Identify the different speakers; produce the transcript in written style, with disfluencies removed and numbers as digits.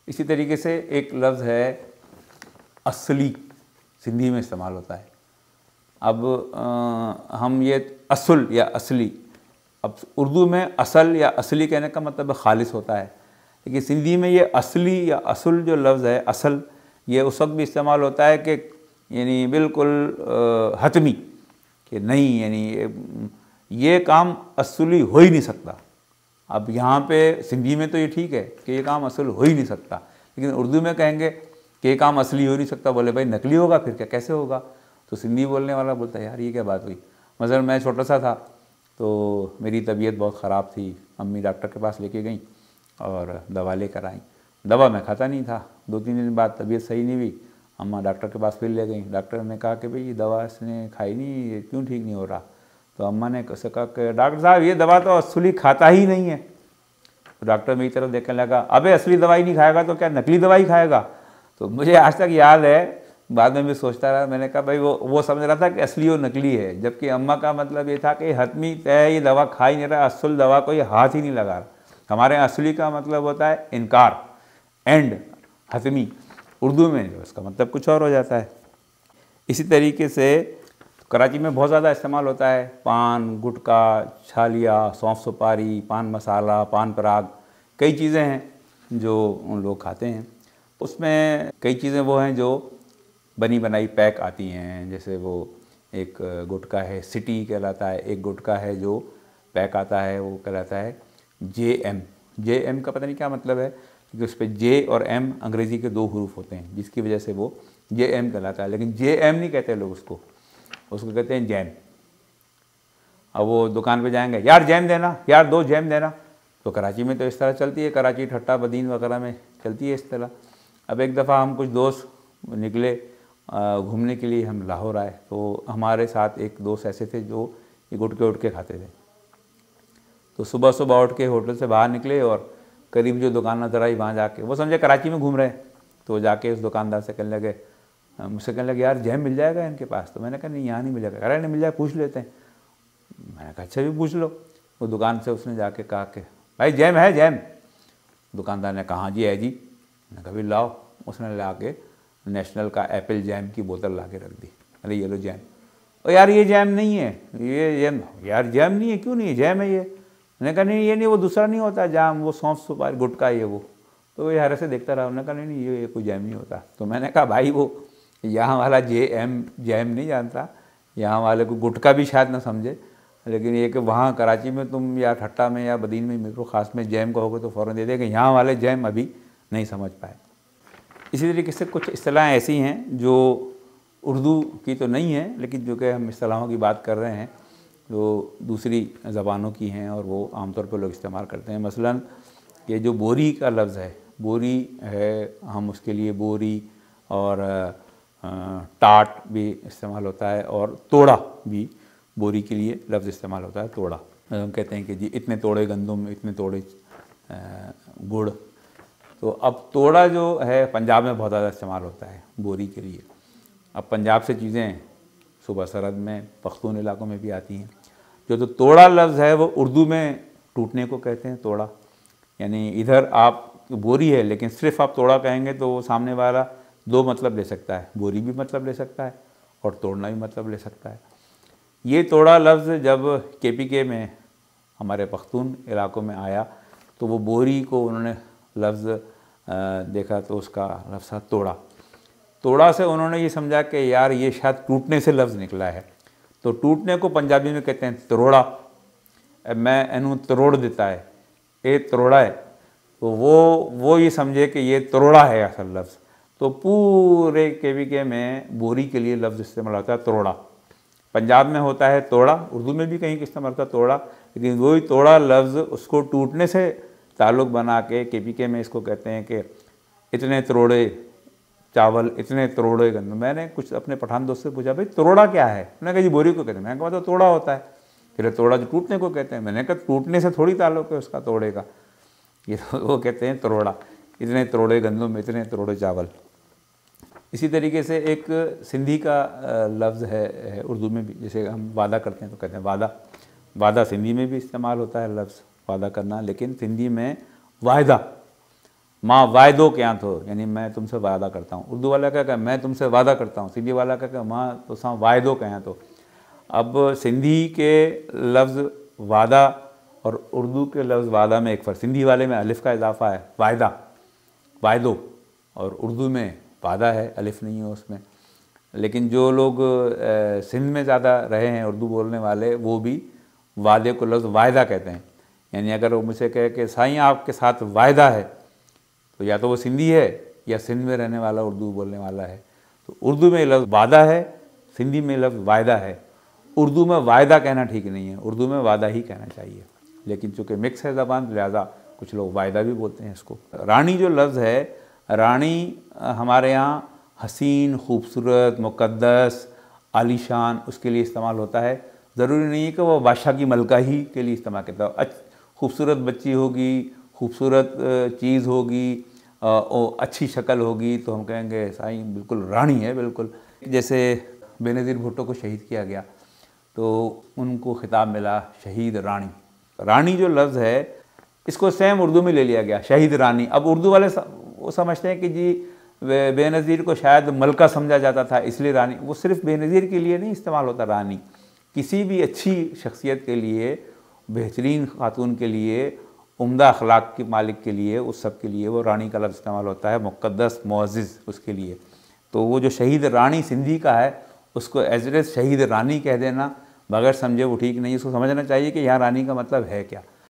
Speaker 1: इसी तरीके से एक लफ्ज़ है असली, सिंधी में इस्तेमाल होता है। अब हम ये असुल या असली, अब उर्दू में असल या असली कहने का मतलब खालिस होता है, लेकिन सिंधी में ये असली या असुल जो लफ्ज़ है, असल, ये उस वक्त भी इस्तेमाल होता है कि यानी बिल्कुल हतमी, कि नहीं, यानी ये काम असली हो ही नहीं सकता। अब यहाँ पे सिंधी में तो ये ठीक है कि ये काम असल हो ही नहीं सकता, लेकिन उर्दू में कहेंगे कि ये काम असली हो नहीं सकता, बोले भाई नकली होगा, फिर क्या, कैसे होगा? तो सिंधी बोलने वाला बोलता है यार ये क्या बात हुई। मसलन मैं छोटा सा था तो मेरी तबीयत बहुत ख़राब थी, मम्मी डॉक्टर के पास लेके गई और दवा लेकर आई। दवा मैं खाता नहीं था, 2-3 दिन बाद तबीयत सही नहीं हुई, अम्मा डॉक्टर के पास फिर ले गई। डॉक्टर ने कहा कि भाई ये दवा इसने खाई नहीं, ये क्यों ठीक नहीं हो रहा? तो अम्मा ने कैसे कहा कि डॉक्टर साहब ये दवा तो असली खाता ही नहीं है। तो डॉक्टर मेरी तरफ देखने लगा, अबे असली दवाई नहीं खाएगा तो क्या नकली दवाई खाएगा? तो मुझे आज तक याद है, बाद में भी सोचता रहा, मैंने कहा भाई वो समझ रहा था कि असली और नकली है, जबकि अम्मा का मतलब ये था कि हतमी तय ये दवा खा ही नहीं रहा, असल दवा को ये हाथ ही नहीं लगा रहा। हमारे यहाँ असली का मतलब होता है इनकार, एंड हतमी। उर्दू में उसका मतलब कुछ और हो जाता है। इसी तरीके से कराची में बहुत ज़्यादा इस्तेमाल होता है पान, गुटखा, छालिया, सौंफ सुपारी, पान मसाला, पान पराग, कई चीज़ें हैं जो उन लोग खाते हैं। उसमें कई चीज़ें वो हैं जो बनी बनाई पैक आती हैं, जैसे वो एक गुटखा है सिटी कहलाता है, एक गुटखा है जो पैक आता है वो कहलाता है JM। JM का पता नहीं क्या मतलब है, क्योंकि उस पर J और M अंग्रेज़ी के 2 हरूफ होते हैं, जिसकी वजह से वो JM कहलाता है, लेकिन JM नहीं कहते लोग उसको कहते हैं जैम। अब वो दुकान पे जाएंगे, यार जैम देना, यार 2 जैम देना। तो कराची में तो इस तरह चलती है, कराची, ठट्टा, बदीन वगैरह में चलती है इस तरह। अब एक दफ़ा हम कुछ दोस्त निकले घूमने के लिए, हम लाहौर आए, तो हमारे साथ एक दोस्त ऐसे थे जो ये गुटके खाते थे। तो सुबह सुबह उठ के होटल से बाहर निकले और करीब जो दुकान नजर आई वहाँ जाके, वो समझे कराची में घूम रहे हैं, तो जाके उस दुकानदार से कहने लगे, मुझसे कहने लगे यार जैम मिल जाएगा इनके पास? तो मैंने कहा नहीं यहाँ नहीं मिलेगा। कह रहे नहीं मिल जाए, पूछ लेते हैं। मैंने कहा अच्छा भी पूछ लो। वो दुकान से उसने जाके कहा कि भाई जैम है जैम? दुकानदार ने कहा हाँ जी है जी। मैंने कहा भी लाओ। उसने ला के नेशनल का एप्पल जैम की बोतल ला के रख दी। अरे ये लो जैम। और यार ये जैम नहीं है, ये जैम, यार जैम नहीं है, क्यों नहीं है, जैम है ये। मैंने कहा नहीं ये नहीं, वो दूसरा नहीं होता जाम, वो सौंफ सुपारी गुटखा है वो। तो ये हर से देखता रहा। उन्होंने कहा नहीं ये कोई जैम नहीं होता। तो मैंने कहा भाई वो यहाँ वाला जैम नहीं जानता, यहाँ वाले को गुटखा भी शायद ना समझे, लेकिन ये कि वहाँ कराची में तुम या ठट्टा में या बदीन में मिक्रो खास में जैम कहोगे तो फ़ौरन दे देगा। यहाँ वाले जैम अभी नहीं समझ पाए। इसी तरीके से कुछ इस्तिलाहें ऐसी हैं जो उर्दू की तो नहीं हैं, लेकिन जो कि हम इस्तिलाहों की बात कर रहे हैं जो दूसरी ज़बानों की हैं और वो आमतौर पर लोग इस्तेमाल करते हैं। मसलन ये जो बोरी का लफ्ज़ है, बोरी है, हम उसके लिए बोरी और टाट भी इस्तेमाल होता है, और तोड़ा भी बोरी के लिए लफ्ज़ इस्तेमाल होता है, तोड़ा। हम कहते हैं कि जी इतने तोड़े गंदम, इतने तोड़े गुड़। तो अब तोड़ा जो है पंजाब में बहुत ज़्यादा इस्तेमाल होता है बोरी के लिए। अब पंजाब से चीज़ें सूबा सरहद में, पख्तून इलाकों में भी आती हैं। जो तो तोड़ा लफ्ज़ है वो उर्दू में टूटने को कहते हैं, तोड़ा। यानी इधर आप बोरी है लेकिन सिर्फ आप तोड़ा कहेंगे तो वो सामने वाला 2 मतलब ले सकता है, बोरी भी मतलब ले सकता है और तोड़ना भी मतलब ले सकता है। ये तोड़ा लफ्ज़ जब KPK में हमारे पख्तून इलाकों में आया तो वो बोरी को उन्होंने लफ्ज़ देखा तो उसका लफ्ज़ था तोड़ा। तोड़ा से उन्होंने ये समझा कि यार ये शायद टूटने से लफ्ज़ निकला है, तो टूटने को पंजाबी में कहते हैं तरोड़ा। मैं इनू तरोड़ देता है, ये तरोड़ा है, तो वो ये समझे कि ये तरोड़ा है असल लफ्ज़। तो पूरे KPK में बोरी के लिए लफ्ज़ इस्तेमाल होता है तरोड़ा। पंजाब में होता है तोड़ा, उर्दू में भी कहीं इस्तेमाल होता है तोड़ा, लेकिन वही तोड़ा लफ्ज़ उसको टूटने से ताल्लुक़ बना के KPK में इसको कहते हैं कि इतने तरोड़े चावल, इतने तरोड़े गंदम। मैंने कुछ अपने पठान दोस्त से पूछा भाई तरोड़ा क्या है? उन्होंने कहा जी बोरी को कहते हैं। मैंने कहा तो तोड़ा होता है। फिर तोड़ा जो टूटने को कहते हैं। मैंने कहा टूटने से थोड़ी ताल्लुक़ है उसका तोड़े का, ये तो वो कहते हैं तरोड़ा, इतने तरोड़े गंदम, इतने तरोड़े चावल। इसी तरीके से एक सिंधी का लफ्ज़ है उर्दू में भी, जैसे हम वादा करते हैं तो कहते हैं वादा। वादा सिंधी में भी इस्तेमाल होता है लफ्ज़ वादा करना, लेकिन सिंधी में वायदा, माँ वायदो क्या थो, यानी मैं तुमसे वादा करता हूँ। उर्दू वाला क्या कहे मैं तुमसे वादा करता हूँ, सिंधी वाला क्या कहे माँ तो सा वायदो क्या तो। अब सिंधी के लफ्ज़ वादा और उर्दू के लफ्ज़ वादा में एक फ़र्क, सिंधी वाले में अलिफ़ का इजाफा है वायदा, वायदो, और उर्दू में वादा है, अलिफ़ नहीं है उसमें। लेकिन जो लोग सिंध में ज़्यादा रहे हैं उर्दू बोलने वाले, वो भी वादे को लफ्ज़ वायदा कहते हैं। यानी अगर वो मुझसे कहे कि साईं आपके साथ वायदा है, तो या तो वो सिंधी है या सिंध में रहने वाला उर्दू बोलने वाला है। तो उर्दू में लफ्ज़ वादा है, सिंधी में लफ्ज़ वायदा है। उर्दू में वायदा कहना ठीक नहीं है, उर्दू में वादा ही कहना चाहिए। लेकिन चूँकि मिक्स है ज़बान, लिहाजा कुछ लोग वायदा भी बोलते हैं इसको। रानी जो लफ्ज़ है, रानी हमारे यहाँ हसीन, खूबसूरत, मुक़द्दस, आलीशान उसके लिए इस्तेमाल होता है। ज़रूरी नहीं है कि वो बादशाह की मलका ही के लिए इस्तेमाल करता है। खूबसूरत बच्ची होगी, खूबसूरत चीज़ होगी, अच्छी शक्ल होगी, तो हम कहेंगे साईं बिल्कुल रानी है बिल्कुल। जैसे बेनज़ीर भुट्टो को शहीद किया गया तो उनको खिताब मिला शहीद रानी। रानी जो लफ्ज़ है इसको सेम उर्दू में ले लिया गया, शहीद रानी। अब उर्दू वाले वो समझते हैं कि जी बेनज़ीर को शायद मलका समझा जाता था इसलिए रानी। वो सिर्फ बेनज़ीर के लिए नहीं इस्तेमाल होता रानी, किसी भी अच्छी शख्सियत के लिए, बेहतरीन खातून के लिए, उम्दा अखलाक के मालिक के लिए, उस सब के लिए वो रानी का लफ्ज़ इस्तेमाल होता है, मुक़द्दस मुअज़्ज़िज़ उसके लिए। तो वो जो शहीद रानी सिंधी का है उसको एज शहीद रानी कह देना बगैर समझे वो ठीक नहीं। उसको समझना चाहिए कि यहाँ रानी का मतलब है क्या।